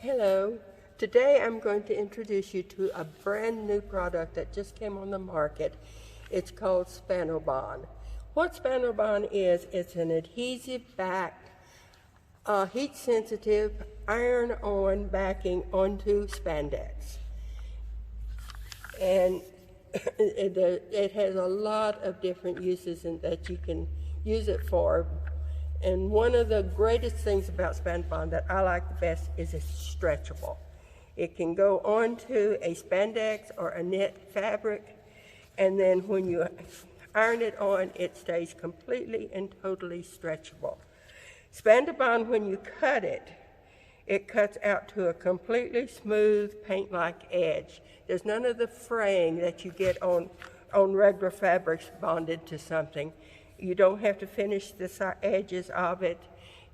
Hello. Today I'm going to introduce you to a brand new product that just came on the market. It's called Spandex. What Spandex is, it's an adhesive-backed, heat-sensitive, iron-on backing onto spandex. And it has a lot of different uses that you can use it for. And one of the greatest things about Spandex that I like the best is it's stretchable. It can go onto a spandex or a knit fabric, and then when you iron it on, it stays completely and totally stretchable. Spandex, when you cut it, it cuts out to a completely smooth paint-like edge. There's none of the fraying that you get on regular fabrics bonded to something. You don't have to finish the edges of it.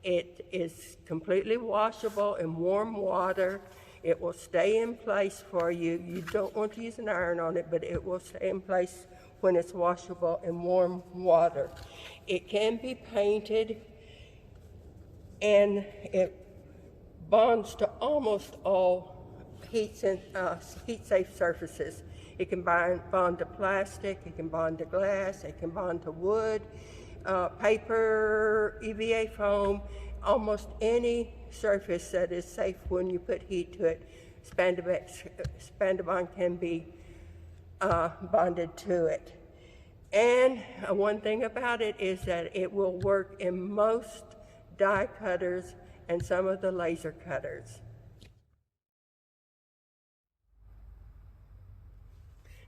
It is completely washable in warm water. It will stay in place for you. You don't want to use an iron on it, but it will stay in place when it's washable in warm water. It can be painted, and it bonds to almost all heat-safe surfaces. It can bond to plastic, it can bond to glass, it can bond to wood, paper, EVA foam, almost any surface that is safe when you put heat to it. Spandex can be bonded to it. And one thing about it is that it will work in most die cutters and some of the laser cutters.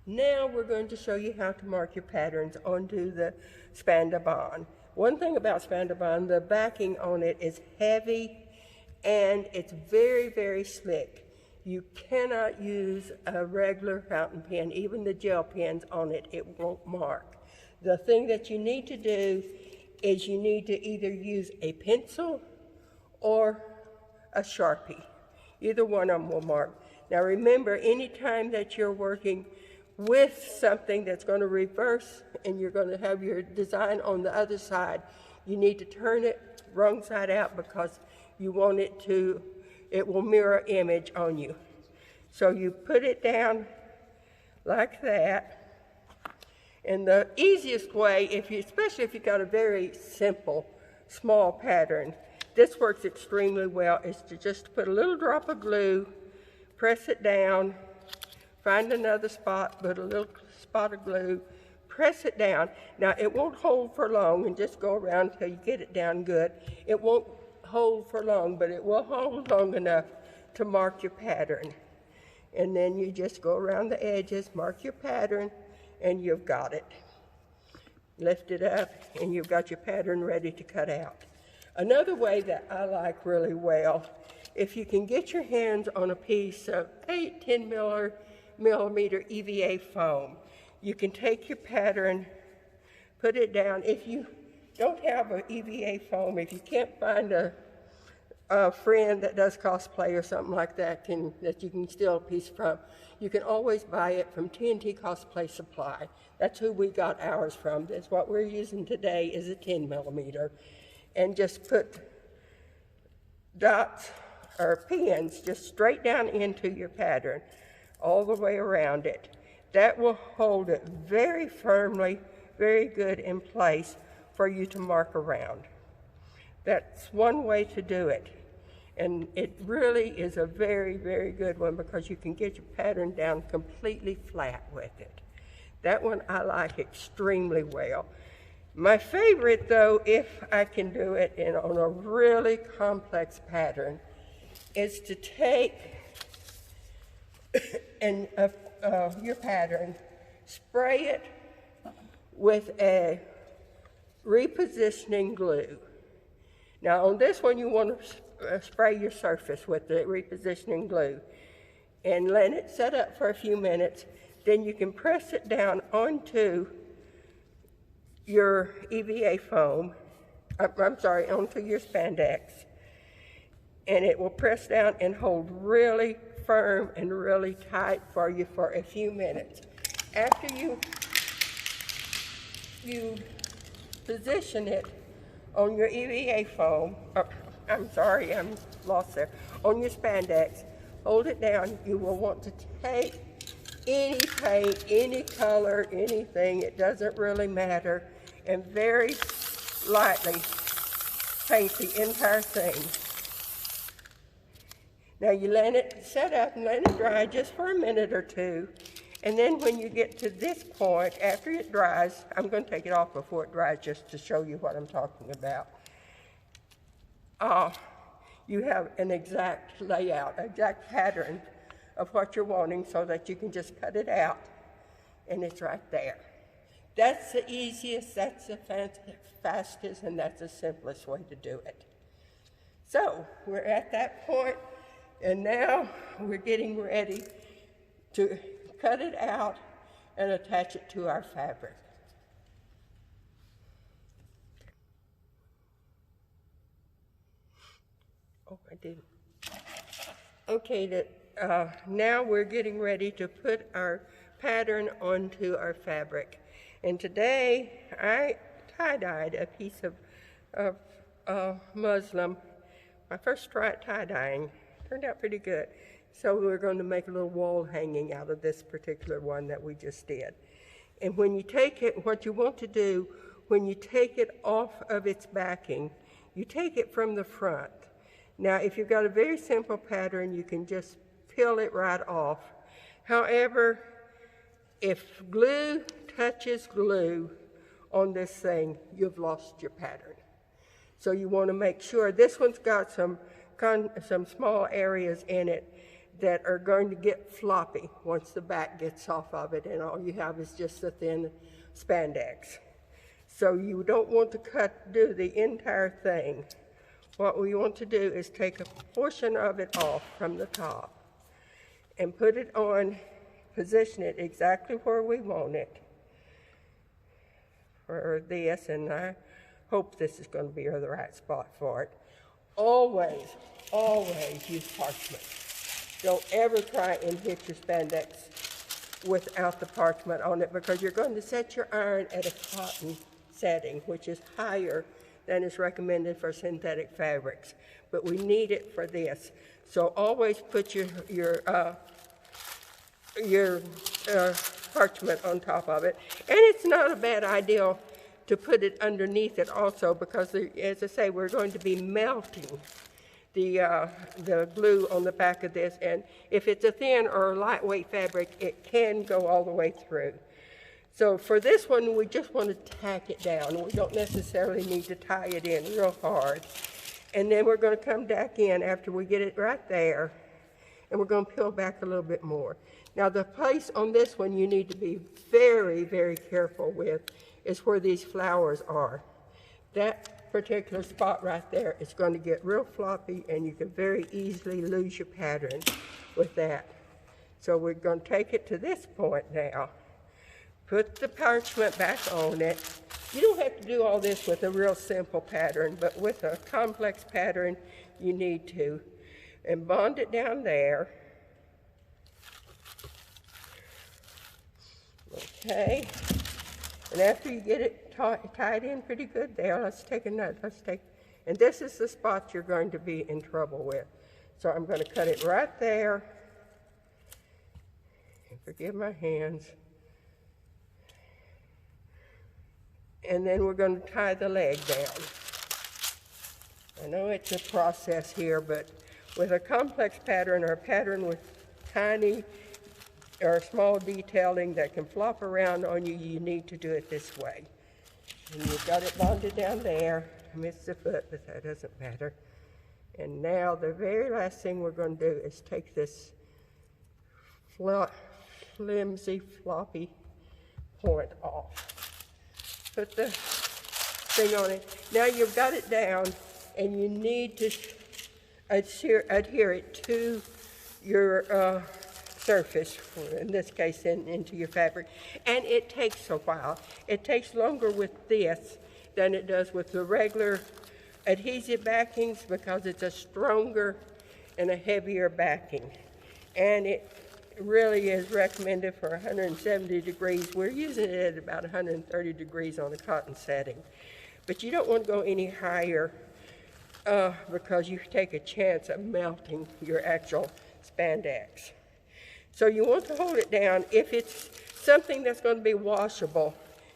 Now we're going to show you how to mark your patterns onto the Spandex. One thing about Spandex, the backing on it is heavy and it's very, very slick. You cannot use a regular fountain pen, even the gel pens on it, it won't mark. The thing that you need to do is you need to either use a pencil or a Sharpie. Either one of them will mark. Now remember, anytime that you're working with something that's going to reverse and you're going to have your design on the other side, you need to turn it wrong side out because you want it will mirror image on you. So you put it down like that. And the easiest way, especially if you've got a very simple, small pattern, this works extremely well, is to just put a little drop of glue, press it down, find another spot, put a little spot of glue, press it down. Now it won't hold for long, and just go around until you get it down good. It won't hold for long, but it will hold long enough to mark your pattern. And then you just go around the edges, mark your pattern, and you've got it. Lift it up, and you've got your pattern ready to cut out. Another way that I like really well, if you can get your hands on a piece of 10 millimeter EVA foam, you can take your pattern, put it down. If you don't have an EVA foam, if you can't find a friend that does cosplay or something like that that you can steal a piece from, you can always buy it from TNT Cosplay Supply. That's who we got ours from. That's what we're using today, is a 10 millimeter. And just put dots or pins just straight down into your pattern, all the way around it. That will hold it very firmly, very good in place for you to mark around. That's one way to do it. And it really is a very, very good one because you can get your pattern down completely flat with it. That one I like extremely well. My favorite, though, if I can do it on a really complex pattern, is to take your pattern, spray it with a repositioning glue. Now on this one you want to spray your surface with the repositioning glue and let it set up for a few minutes. Then you can press it down onto your EVA foam, onto your spandex, and it will press down and hold really firm and really tight for you for a few minutes. After you position it on your EVA foam, I'm sorry, I'm lost there. On your spandex, hold it down. You will want to take any paint, any color, anything, it doesn't really matter, and very lightly paint the entire thing. Now you let it set up and let it dry just for a minute or two, and then when you get to this point, after it dries, I'm going to take it off before it dries just to show you what I'm talking about. You have an exact layout, exact pattern of what you're wanting so that you can just cut it out, and it's right there. That's the easiest, that's the fastest, and that's the simplest way to do it. So we're at that point, and now we're getting ready to cut it out and attach it to our fabric. Oh, I didn't. Okay, now we're getting ready to put our pattern onto our fabric. And today I tie-dyed a piece of muslin. My first try at tie-dyeing. Turned out pretty good. So we're going to make a little wall hanging out of this particular one that we just did. And when you take it, what you want to do, when you take it off of its backing, you take it from the front. Now, if you've got a very simple pattern, you can just peel it right off. However, if glue touches glue on this thing, you've lost your pattern. So you want to make sure this one's got some small areas in it that are going to get floppy once the back gets off of it, and all you have is just a thin spandex. So you don't want to do the entire thing. What we want to do is take a portion of it off from the top and put it on, position it exactly where we want it for this, and I hope this is going to be the right spot for it. Always, always use parchment. Don't ever try and hit your spandex without the parchment on it, because you're going to set your iron at a cotton setting, which is higher than is recommended for synthetic fabrics. But we need it for this. So always put your parchment on top of it. And it's not a bad idea to put it underneath it also, because as I say, we're going to be melting the glue on the back of this, and if it's a thin or lightweight fabric, it can go all the way through. So for this one, we just want to tack it down. We don't necessarily need to tie it in real hard. And then we're going to come back in after we get it right there, and we're going to peel back a little bit more. Now the place on this one you need to be very, very careful with is where these flowers are. That particular spot right there is going to get real floppy, and you can very easily lose your pattern with that. So we're going to take it to this point now. Put the parchment back on it. You don't have to do all this with a real simple pattern, but with a complex pattern, you need to. And bond it down there. Okay. And after you get it tied in pretty good there, let's take another. And this is the spot you're going to be in trouble with. So I'm going to cut it right there. And forgive my hands. And then we're going to tie the leg down. I know it's a process here, but with a complex pattern, or a pattern with tiny or small detailing that can flop around on you, you need to do it this way. And you've got it bonded down there. I missed the foot, but that doesn't matter. And now the very last thing we're going to do is take this flimsy, floppy point off. Put the thing on it. Now you've got it down, and you need to adhere it to your surface, in this case into your fabric, and it takes a while. It takes longer with this than it does with the regular adhesive backings, because it's a stronger and a heavier backing, and it really is recommended for 170 degrees. We're using it at about 130 degrees on a cotton setting, but you don't want to go any higher because you take a chance of melting your actual spandex. So you want to hold it down. If it's something that's going to be washable,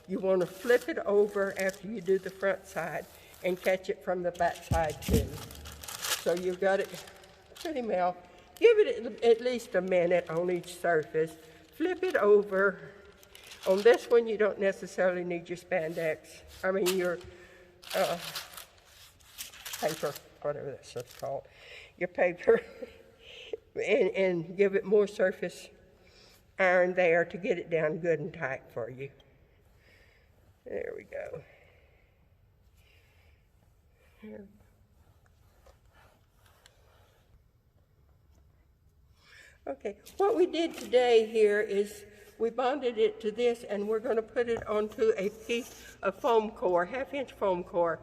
you want to flip it over after you do the front side and catch it from the back side too. So you've got it pretty well. Give it at least a minute on each surface. Flip it over. On this one, you don't necessarily need your spandex. I mean your paper, whatever that's called. Your paper. and give it more surface iron there to get it down good and tight for you. There we go. Here. Okay, what we did today here is we bonded it to this, and we're going to put it onto a piece of foam core, half-inch foam core,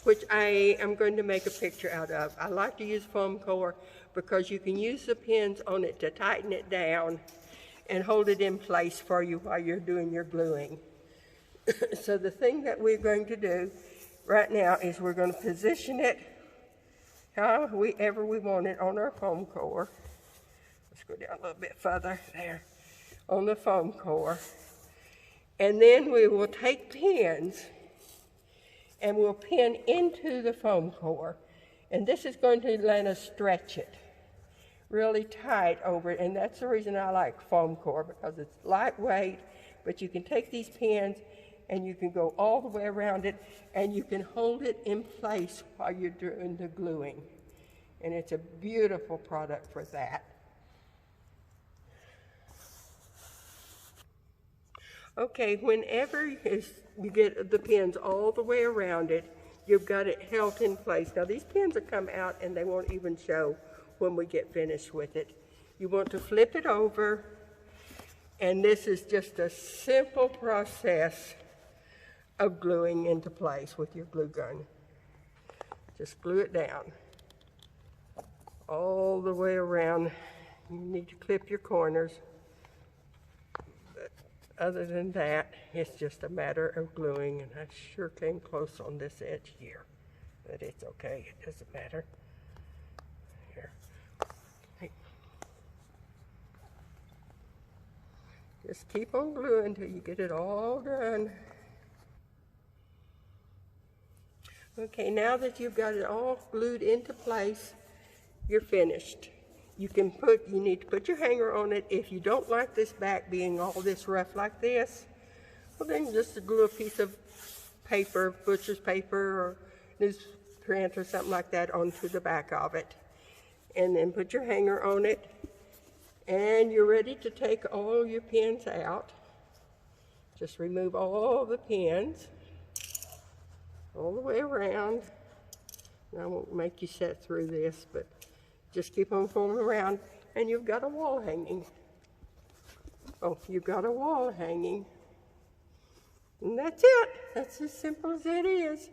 which I am going to make a picture out of. I like to use foam core because you can use the pins on it to tighten it down and hold it in place for you while you're doing your gluing. So the thing that we're going to do right now is we're going to position it however we want it on our foam core. Let's go down a little bit further there on the foam core. And then we will take pins and we'll pin into the foam core. And this is going to let us stretch it really tight over it. And that's the reason I like foam core, because it's lightweight, but you can take these pins and you can go all the way around it and you can hold it in place while you're doing the gluing. And it's a beautiful product for that. Okay, whenever you get the pins all the way around it, you've got it held in place. Now these pins will come out and they won't even show when we get finished with it. You want to flip it over, and this is just a simple process of gluing into place with your glue gun. Just glue it down all the way around. You need to clip your corners. Other than that, it's just a matter of gluing, and I sure came close on this edge here, but it's okay, it doesn't matter. Here. Hey. Just keep on gluing until you get it all done. Okay, now that you've got it all glued into place, you're finished. You need to put your hanger on it. If you don't like this back being all this rough like this, well then just glue a piece of paper, butcher's paper or newsprint or something like that onto the back of it. And then put your hanger on it, and you're ready to take all your pins out. Just remove all the pins all the way around. I won't make you set through this, but just keep on pulling around, and you've got a wall hanging. Oh, you've got a wall hanging. And that's it. That's as simple as it is.